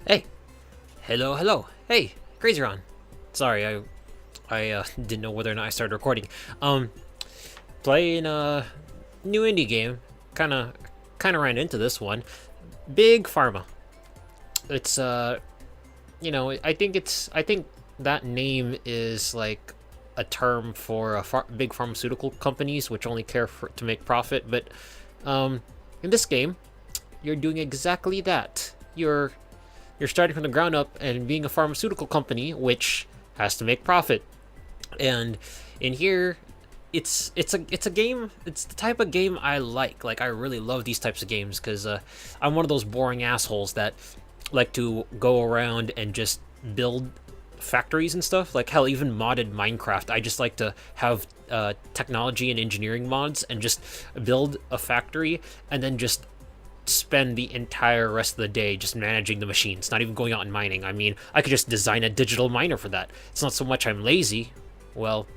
Hey, hello. Hey, CrazyRonn. Sorry, I didn't know whether or not I started recording. Um, Playing a new indie game. Kind of ran into this one. Big Pharma. It's I think that name is like a term for big pharmaceutical companies which only care to make profit. But um, in this game, you're doing exactly that. You're starting from the ground up and being a pharmaceutical company which has to make profit. And in here, it's a game. It's the type of game I like. Like I really love these types of games because I'm one of those boring assholes that like to go around and just build factories and stuff. Like hell, even modded Minecraft. I just like to have technology and engineering mods and just build a factory and then just spend the entire rest of the day just managing the machines, not even going out and mining. I mean, I could just design a digital miner for that. It's not so much I'm lazy. Well,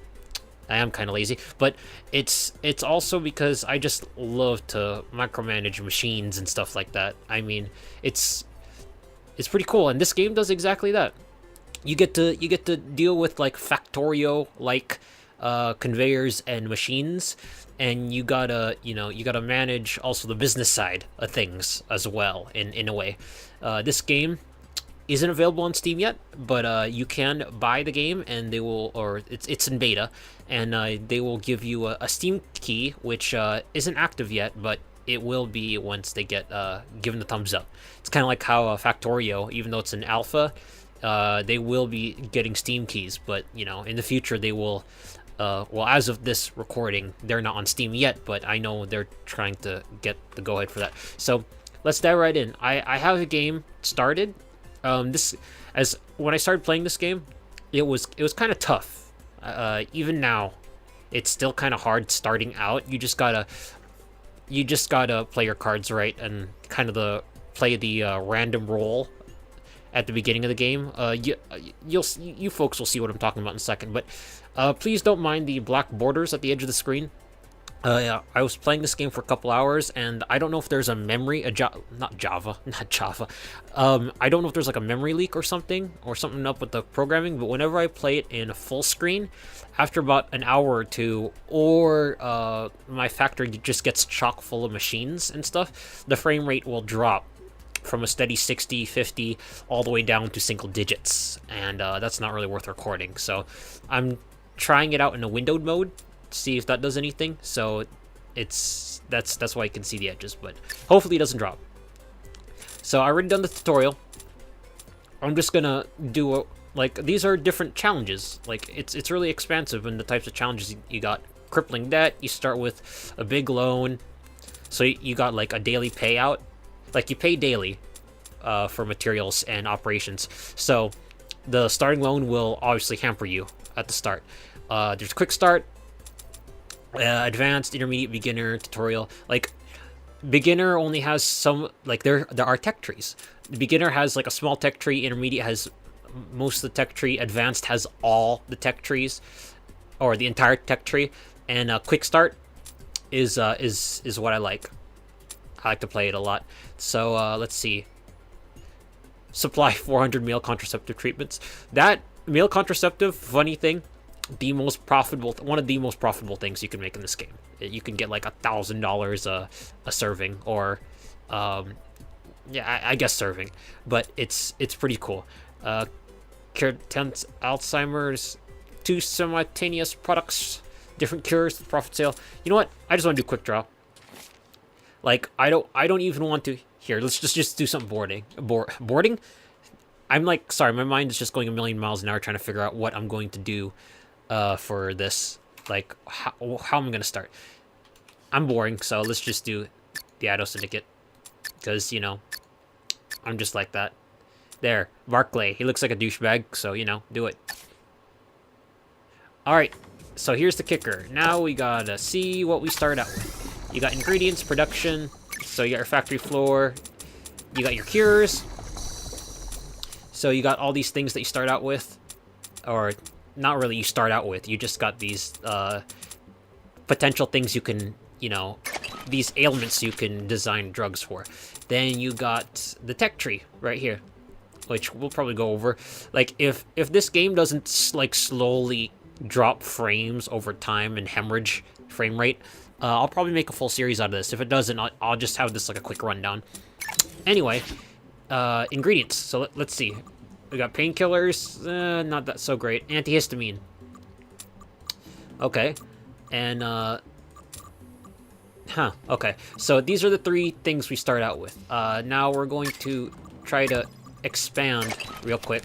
I am kind of lazy, but it's also because I just love to micromanage machines and stuff like that. I mean, it's pretty cool, and this game does exactly that. You get to deal with like Factorio like conveyors and machines, and you gotta manage also the business side of things as well in a way. This game isn't available on Steam yet, but you can buy the game, and they will, or it's in beta, and they will give you a Steam key, which isn't active yet, but it will be once they get given the thumbs up. It's kind of like how Factorio, even though it's an alpha, they will be getting Steam keys, but in the future they will. Well, as of this recording, they're not on Steam yet, but I know they're trying to get the go-ahead for that. So let's dive right in. I have a game started. This as when I started playing this game, it was kind of tough. Even now, it's still kind of hard starting out. You just gotta play your cards right and kind of play the random roll at the beginning of the game. You folks will see what I'm talking about in a second, but please don't mind the black borders at the edge of the screen. Yeah, I was playing this game for a couple hours, and I don't know if there's a memory, not Java, not Java. I don't know if there's like a memory leak or something up with the programming. But whenever I play it in full screen, after about an hour or two, or my factory just gets chock full of machines and stuff, the frame rate will drop from a steady 60, 50, all the way down to single digits, and that's not really worth recording. So I'm trying it out in a windowed mode, see if that does anything. So that's why you can see the edges, but hopefully it doesn't drop. So I already done the tutorial. I'm just gonna do like these are different challenges. Like it's really expansive in the types of challenges you got. Crippling debt. You start with a big loan, so you got like a daily payout. Like you pay daily for materials and operations. So the starting loan will obviously hamper you at the start. There's quick start, advanced, intermediate, beginner, tutorial. Like beginner only has some, like there are tech trees. The beginner has like a small tech tree, intermediate has most of the tech tree, advanced has all the tech trees or the entire tech tree, and quick start is what I like. I like to play it a lot. So let's see. Supply 400 male contraceptive treatments. That male contraceptive, funny thing, one of the most profitable things you can make in this game. You can get like $1,000 a serving, or I guess serving, but it's pretty cool. Cure Alzheimer's, 2 simultaneous products, different cures, profit sale. You know what? I just want to do quick draw. Like I don't even want to. Here, let's just do some boarding. I'm like, sorry, my mind is just going a million miles an hour trying to figure out what I'm going to do for this. Like how am I gonna start? I'm boring, so let's just do the Idaho Syndicate, because I'm just like that. There, Barclay. He looks like a douchebag, so do it. All right, so here's the kicker. Now we gotta see what we start out with. You got ingredients, production, so you got your factory floor, you got your cures, so you got all these things that you start out with, or not really you start out with, you just got these potential things you can, these ailments you can design drugs for. Then you got the tech tree right here. which we'll probably go over. Like, if this game doesn't like slowly drop frames over time and hemorrhage frame rate, I'll probably make a full series out of this. If it doesn't, I'll just have this like a quick rundown. Anyway, ingredients. So let's see. We got painkillers, not that so great. Antihistamine. Okay, and okay. So these are the 3 things we start out with. Now we're going to try to expand real quick.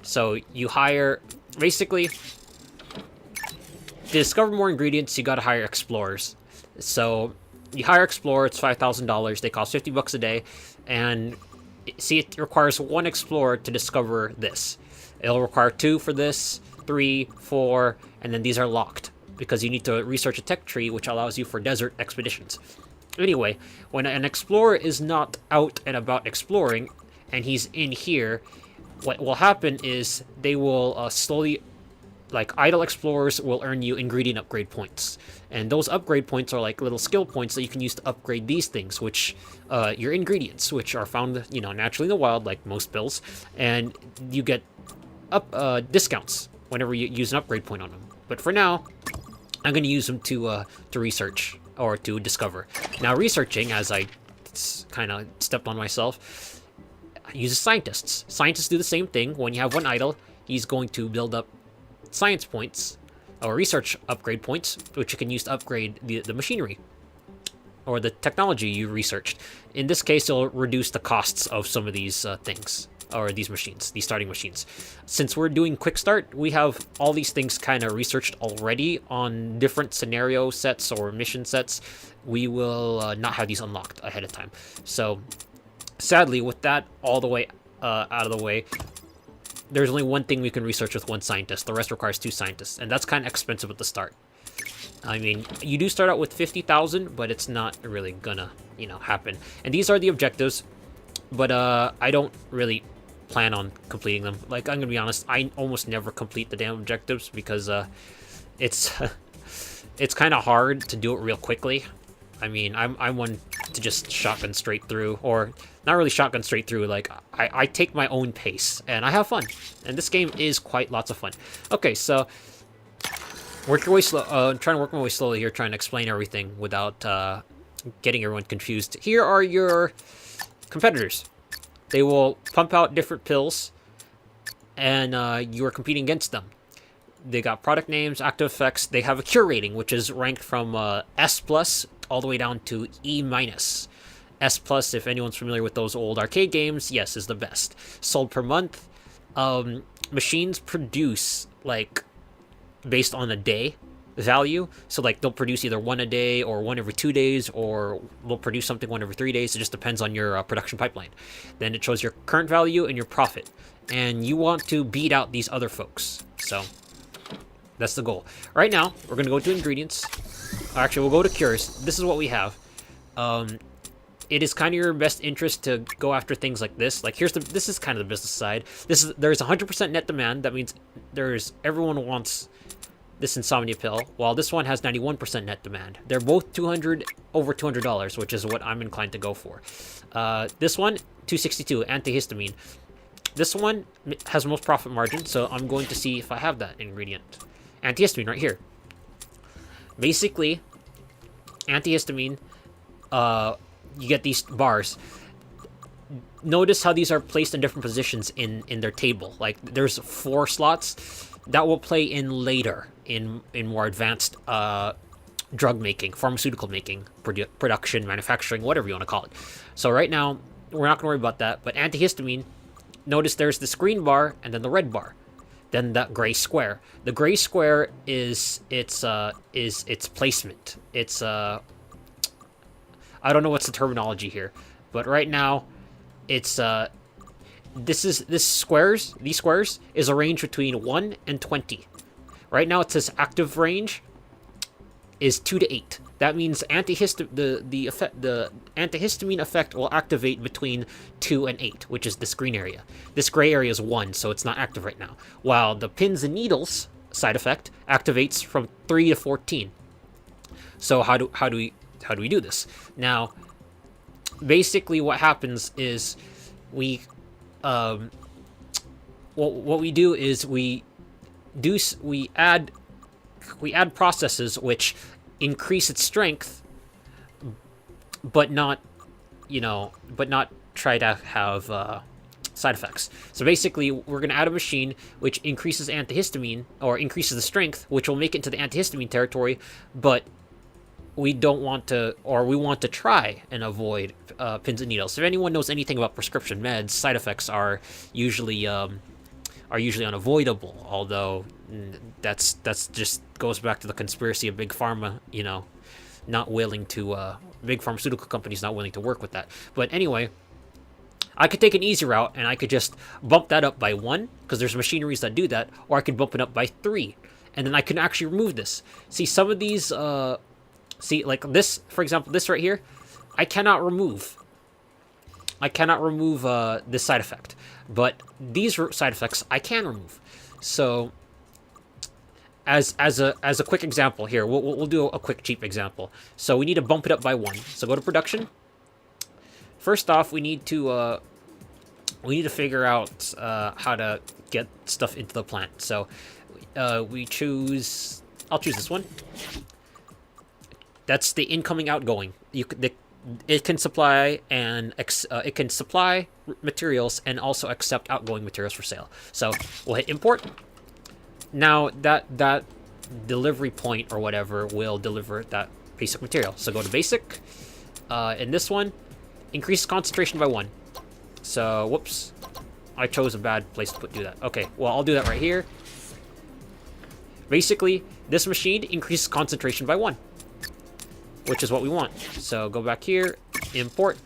So you hire, basically, to discover more ingredients, you gotta hire explorers. So you hire explorer, it's $5,000. They cost $50 a day, and see, it requires 1 explorer to discover this. It'll require 2 for this, 3, 4, and then these are locked because you need to research a tech tree, which allows you for desert expeditions. Anyway, when an explorer is not out and about exploring, and he's in here, what will happen is they will slowly, like, idle explorers will earn you ingredient upgrade points. And those upgrade points are like little skill points that you can use to upgrade these things, which, your ingredients, which are found, naturally in the wild, like most pills. And you get discounts whenever you use an upgrade point on them. But for now, I'm going to use them to research, or to discover. Now, researching, as I kind of stepped on myself, uses scientists. Scientists do the same thing. When you have 1 idle, he's going to build up science points, or research upgrade points, which you can use to upgrade the machinery, or the technology you researched. In this case, it'll reduce the costs of some of these things, or these machines, these starting machines. Since we're doing quick start, we have all these things kind of researched already on different scenario sets or mission sets. We will not have these unlocked ahead of time. So sadly, with that all the way out of the way, there's only 1 thing we can research with 1 scientist. The rest requires 2 scientists, and that's kind of expensive at the start. I mean, you do start out with 50,000, but it's not really gonna, happen. And these are the objectives, but I don't really plan on completing them. Like, I'm gonna be honest, I almost never complete the damn objectives because it's it's kind of hard to do it real quickly. I mean, I'm one to just shotgun straight through, or not really shotgun straight through. Like, I take my own pace and I have fun, and this game is quite lots of fun. Okay, so work your way slow. I'm trying to work my way slowly here, trying to explain everything without getting everyone confused. Here are your competitors. They will pump out different pills, and you are competing against them. They got product names, active effects. They have a cure rating, which is ranked from S+ all the way down to E-. S+, if anyone's familiar with those old arcade games, yes, is the best. Sold per month. Machines produce, like, based on a day value. So, like, they'll produce either 1 a day or 1 every 2 days, or they'll produce something 1 every 3 days. It just depends on your production pipeline. Then it shows your current value and your profit. And you want to beat out these other folks. So that's the goal. Right now, we're going to go to ingredients. Actually, we'll go to cures. This is what we have. It is kind of your best interest to go after things like this. Like, this is kind of the business side. There's 100% net demand. That means everyone wants this insomnia pill, while this one has 91% net demand. They're both over $200, which is what I'm inclined to go for. This one, $262, antihistamine. This one has the most profit margin, so I'm going to see if I have that ingredient. Antihistamine, right here. Basically, antihistamine, you get these bars. Notice how these are placed in different positions in their table. Like, there's 4 slots that will play in later in more advanced drug making, pharmaceutical making, production, manufacturing, whatever you want to call it. So right now, we're not going to worry about that. But antihistamine, notice there's this green bar and then the red bar, then that gray square. The gray square is its placement. It's I don't know what's the terminology here, but right now, it's these squares is a range between 1 and 20. Right now, it says active range is 2 to 8. That means the antihistamine effect will activate between 2 and 8, which is this green area. This gray area is 1, so it's not active right now. While the pins and needles side effect activates from 3 to 14. So how do we do this? Now, basically what happens is we what we do is we add processes which increase its strength, but not try to have side effects. So basically, we're going to add a machine which increases antihistamine, or increases the strength, which will make it into the antihistamine territory, but we don't want to, or we want to try and avoid pins and needles. If anyone knows anything about prescription meds, side effects are usually unavoidable. Although that's just goes back to the conspiracy of big pharma, not willing to big pharmaceutical companies not willing to work with that. But anyway, I could take an easy route and I could just bump that up by 1, because there's machineries that do that, or I could bump it up by 3, and then I can actually remove this. See, some of these, like this, for example, this right here, I cannot remove. This side effect, but these side effects I can remove. So, as a quick example here, we'll do a quick cheap example. So we need to bump it up by 1. So go to production. First off, we need to figure out how to get stuff into the plant. So I'll choose this one. That's the incoming, outgoing. It can supply materials and also accept outgoing materials for sale. So we'll hit import. Now that delivery point or whatever will deliver that basic material. So go to basic. In this one, increase concentration by 1. So whoops, I chose a bad place to do that. Okay, well, I'll do that right here. Basically, this machine increases concentration by 1, which is what we want. So go back here, import.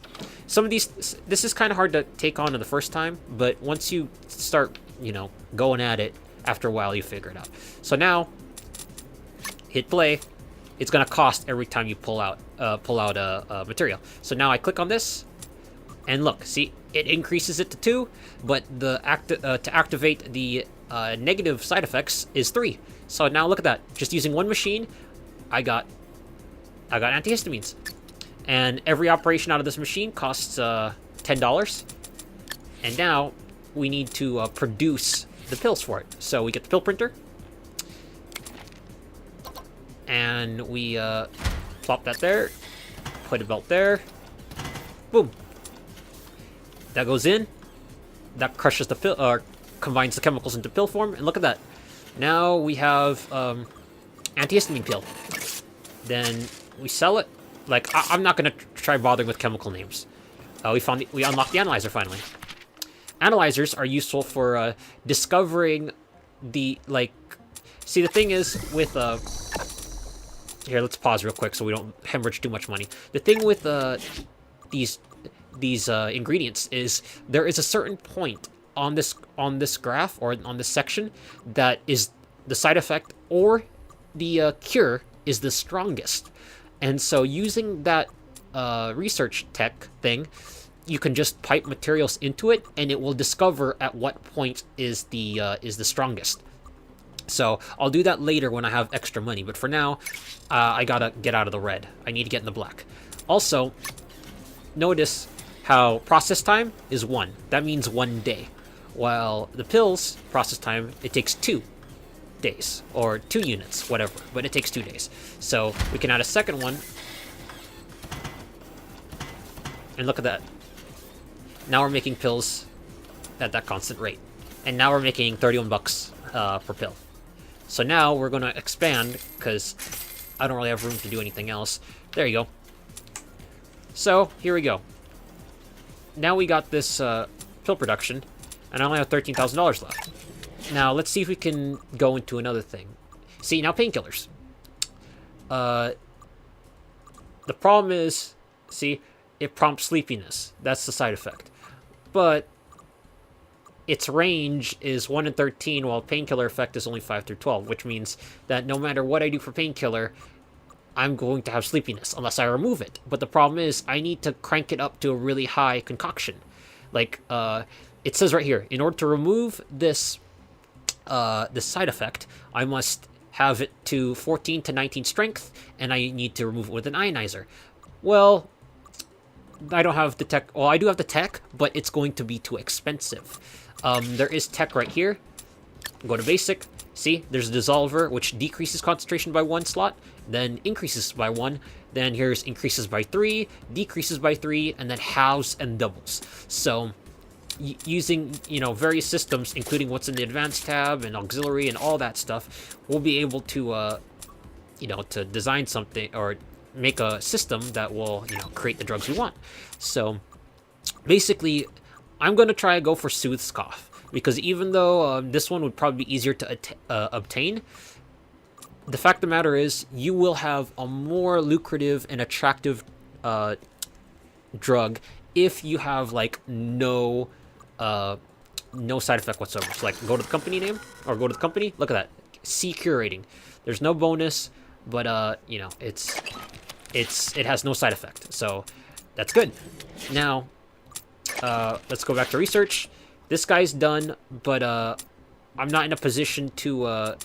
Some of these, this is kind of hard to take on in the first time, but once you start, going at it, after a while you figure it out. So now, hit play. It's gonna cost every time you pull out a material. So now I click on this, and look, see, it increases it to 2, but the to activate the negative side effects is 3. So now look at that. Just using one machine, I got antihistamines, and every operation out of this machine costs $10. And now we need to produce the pills for it. So we get the pill printer, and we plop that there, put a belt there, boom. That goes in, that crushes the pill, or combines the chemicals into pill form, and look at that. Now we have antihistamine pill. Then we sell it. Like, I'm not gonna try bothering with chemical names. We unlocked the analyzer finally. Analyzers are useful for discovering the, see, the thing is with here, let's pause real quick so we don't hemorrhage too much money. The thing with these ingredients is there is a certain point on this graph, or on this section, that is the side effect or the cure is the strongest. And so using that research tech thing, you can just pipe materials into it, and it will discover at what point is the strongest. So I'll do that later when I have extra money, but for now, I gotta get out of the red. I need to get in the black. Also, notice how process time is 1. That means 1 day. While the pills process time, it takes 2 days, or 2 units, whatever, but it takes 2 days. So we can add a second one, and look at that. Now we're making pills at that constant rate, and now we're making 31 bucks per pill. So now we're going to expand, because I don't really have room to do anything else. There you go. So here we go. Now we got this pill production, and I only have $13,000 left. Now let's see if we can go into another thing. See, now painkillers. The problem is, see, it prompts sleepiness. That's the side effect. But its range is 1 in 13, while painkiller effect is only 5 through 12, which means that no matter what I do for painkiller, I'm going to have sleepiness unless I remove it. But the problem is I need to crank it up to a really high concoction. Like, it says right here, in order to remove this side effect, I must have it to 14 to 19 strength, and I need to remove it with an ionizer. Well, I don't have the tech. Well, I do have the tech, but it's going to be too expensive. There is tech right here. Go to basic. See, there's a dissolver, which decreases concentration by 1 slot, then increases by 1. Then here's increases by 3, decreases by 3, and then halves and doubles. So using, various systems, including what's in the advanced tab and auxiliary and all that stuff, we'll be able to, to design something or make a system that will, create the drugs we want. So basically, I'm going to try to go for Soothes Cough, because even though this one would probably be easier to obtain, the fact of the matter is you will have a more lucrative and attractive drug if you have like no side effect whatsoever. So like go to the company name or go to the company, look at that, C cure rating. There's no bonus, but it has no side effect, so that's good. Now let's go back to research. This guy's done, but I'm not in a position to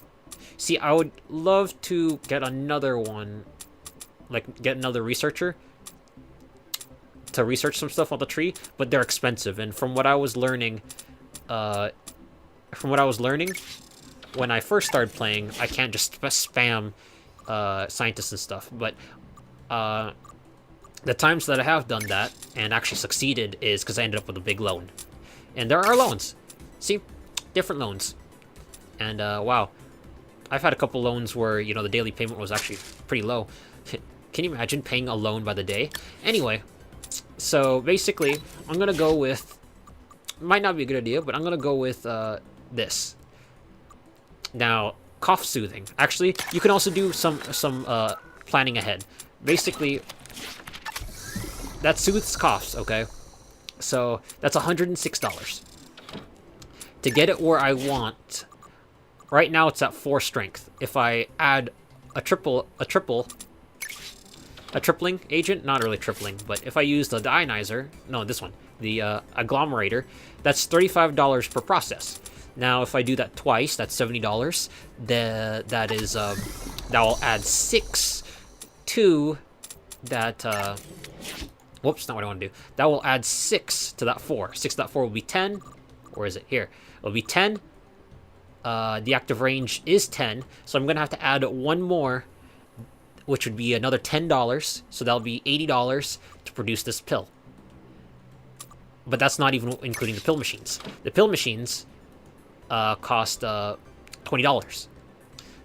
see. I would love to get another one, like get another researcher to research some stuff on the tree, but they're expensive. And from what I was learning, when I first started playing, I can't just spam scientists and stuff. But the times that I have done that and actually succeeded is because I ended up with a big loan. And there are loans. See? Different loans. And wow. I've had a couple loans where, the daily payment was actually pretty low. Can you imagine paying a loan by the day? Anyway, so basically, I'm going to go with... Might not be a good idea, but I'm going to go with this. Now, cough soothing. Actually, you can also do some planning ahead. Basically, that soothes coughs, okay? So that's $106. To get it where I want, right now it's at 4 strength. If I add a tripling agent, not really tripling, but if I use the dionyzer, no, this one, the agglomerator, that's $35 per process. Now, if I do that twice, that's $70. That will add 6 to that. Whoops, not what I want to do. That will add 6 to that 4. 6 to that 4 will be 10. Or is it here? It'll be 10. The active range is 10. So I'm going to have to add one more, which would be another $10. So that'll be $80 to produce this pill. But that's not even including the pill machines. The pill machines cost $20.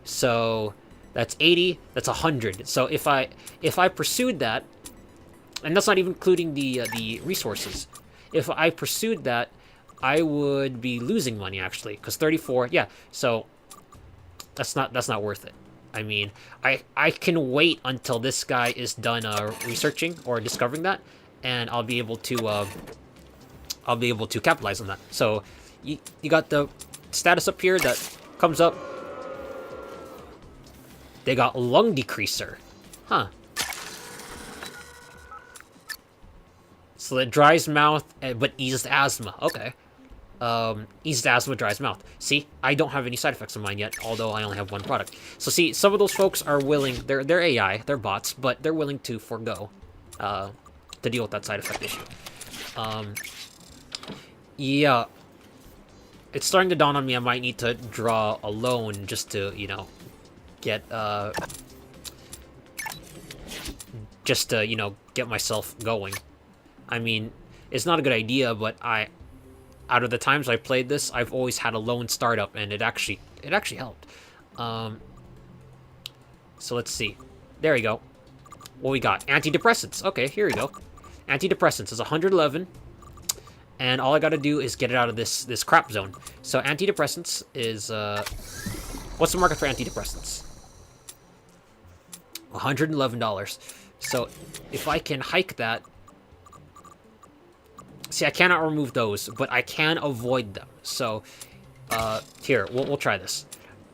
So that's 80. That's 100. So if I pursued that, and that's not even including the resources. If I pursued that, I would be losing money actually, because 34. Yeah, so that's not worth it. I mean, I can wait until this guy is done researching or discovering that, and I'll be able to capitalize on that. So you got the status up here that comes up. They got lung decreaser, huh? So it dries mouth, but eases asthma. Okay. Eases asthma, dries mouth. See, I don't have any side effects of mine yet, although I only have one product. So see, some of those folks are willing, they're AI, they're bots, but they're willing to forego to deal with that side effect issue. Yeah. It's starting to dawn on me I might need to draw a loan just to, get, get myself going. I mean, it's not a good idea, but out of the times I played this, I've always had a lone startup, and it actually helped. So let's see. There we go. What we got? Antidepressants. Okay, here we go. Antidepressants is 111, and all I got to do is get it out of this crap zone. So antidepressants is what's the market for antidepressants? $111. So if I can hike that. See, I cannot remove those, but I can avoid them. So, here, we'll try this.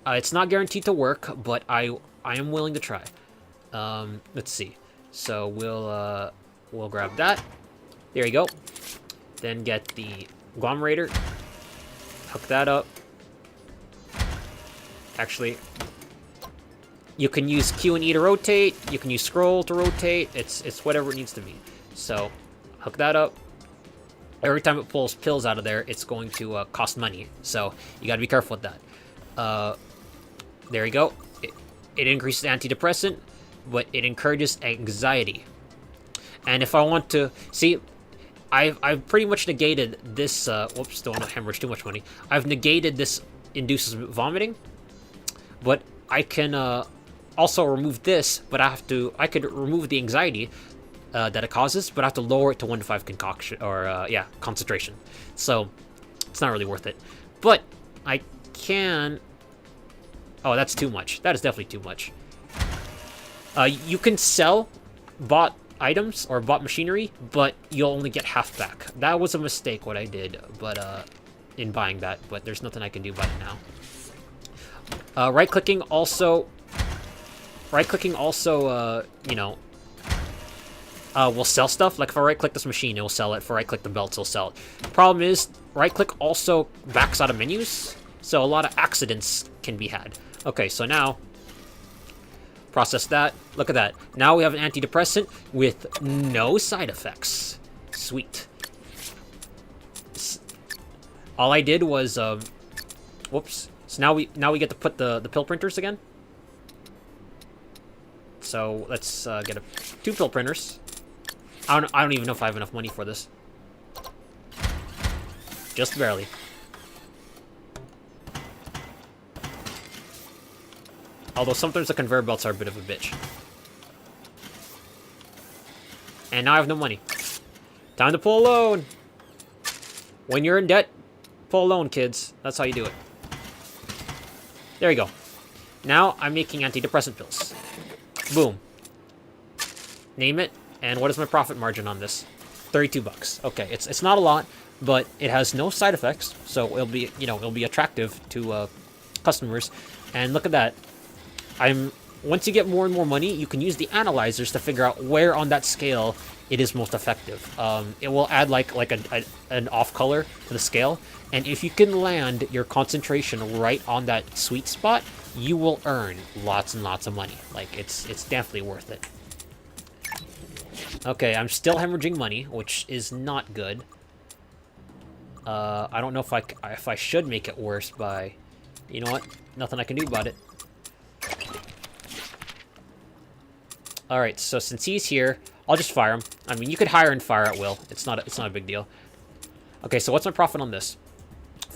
It's not guaranteed to work, but I am willing to try. Let's see. So we'll grab that. There you go. Then get the agglomerator. Hook that up. Actually, you can use Q and E to rotate. You can use scroll to rotate. It's whatever it needs to be. So Hook that up. Every time it pulls pills out of there, it's going to cost money. So you got to be careful with that. There you go. It increases antidepressant, but it encourages anxiety. And if I want to see, I've pretty much negated this. Whoops, don't want to hemorrhage too much money. I've negated this induces vomiting, but I can also remove this. But I could remove the anxiety that it causes, but I have to lower it to 1 to 5 concoction or concentration. So it's not really worth it. But I can. Oh, that's too much. That is definitely too much. You can sell bought items or bought machinery, but you'll only get half back. That was a mistake what I did, but in buying that. But there's nothing I can do about it now. Right-clicking also, you know, will sell stuff. Like if I right-click this machine, it will sell it. If I right-click the belts, it'll sell it. Problem is, right-click also backs out of menus, so a lot of accidents can be had. Okay, so now, process that. Look at that. Now we have an antidepressant with no side effects. Sweet. All I did was, whoops. So now we get to put the pill printers again. So let's get 2 pill printers. I don't even know if I have enough money for this. Just barely. Although sometimes the conveyor belts are a bit of a bitch. And now I have no money. Time to pull a loan. When you're in debt, pull a loan, kids. That's how you do it. There you go. Now I'm making antidepressant pills. Boom. Name it. And what is my profit margin on this? 32 bucks. Okay, it's not a lot, but it has no side effects, so it'll be attractive to customers. And look at that. Once you get more and more money, you can use the analyzers to figure out where on that scale it is most effective. It will add like an off color to the scale, and if you can land your concentration right on that sweet spot, you will earn lots and lots of money. Like it's definitely worth it. Okay, I'm still hemorrhaging money, which is not good. I don't know if I should make it worse by, you know what? Nothing I can do about it. Alright, so since he's here, I'll just fire him. I mean, you could hire and fire at will. It's not a big deal. Okay, so what's my profit on this?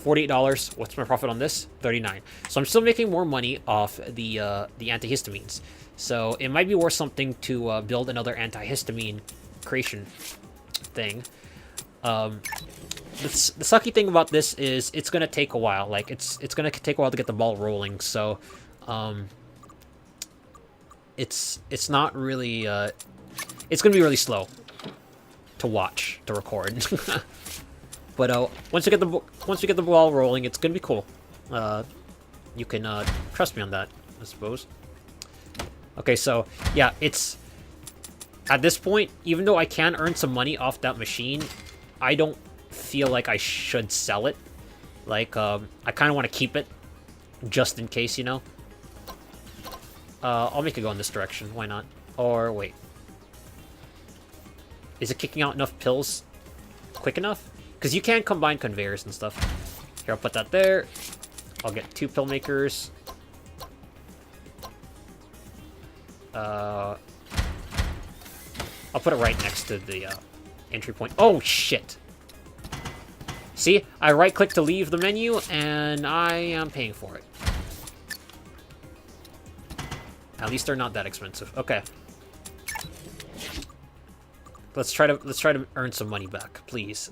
$48. What's my profit on this? $39. So I'm still making more money off the antihistamines. So it might be worth something to build another antihistamine creation thing. The sucky thing about this is it's gonna take a while. Like it's gonna take a while to get the ball rolling. So it's not really it's gonna be really slow to watch, to record. But once we get the ball rolling, it's gonna be cool. You can trust me on that, I suppose. Okay, so yeah, it's at this point, even though I can earn some money off that machine, I don't feel like I should sell it. Like I kind of want to keep it just in case, you know. I'll make it go in this direction. Why not? Or wait, is it kicking out enough pills quick enough? Because you can combine conveyors and stuff. Here, I'll put that there. I'll get 2 pill makers. I'll put it right next to the entry point. Oh, shit. See? I right-click to leave the menu, and I am paying for it. At least they're not that expensive. Okay. Let's try to earn some money back, please.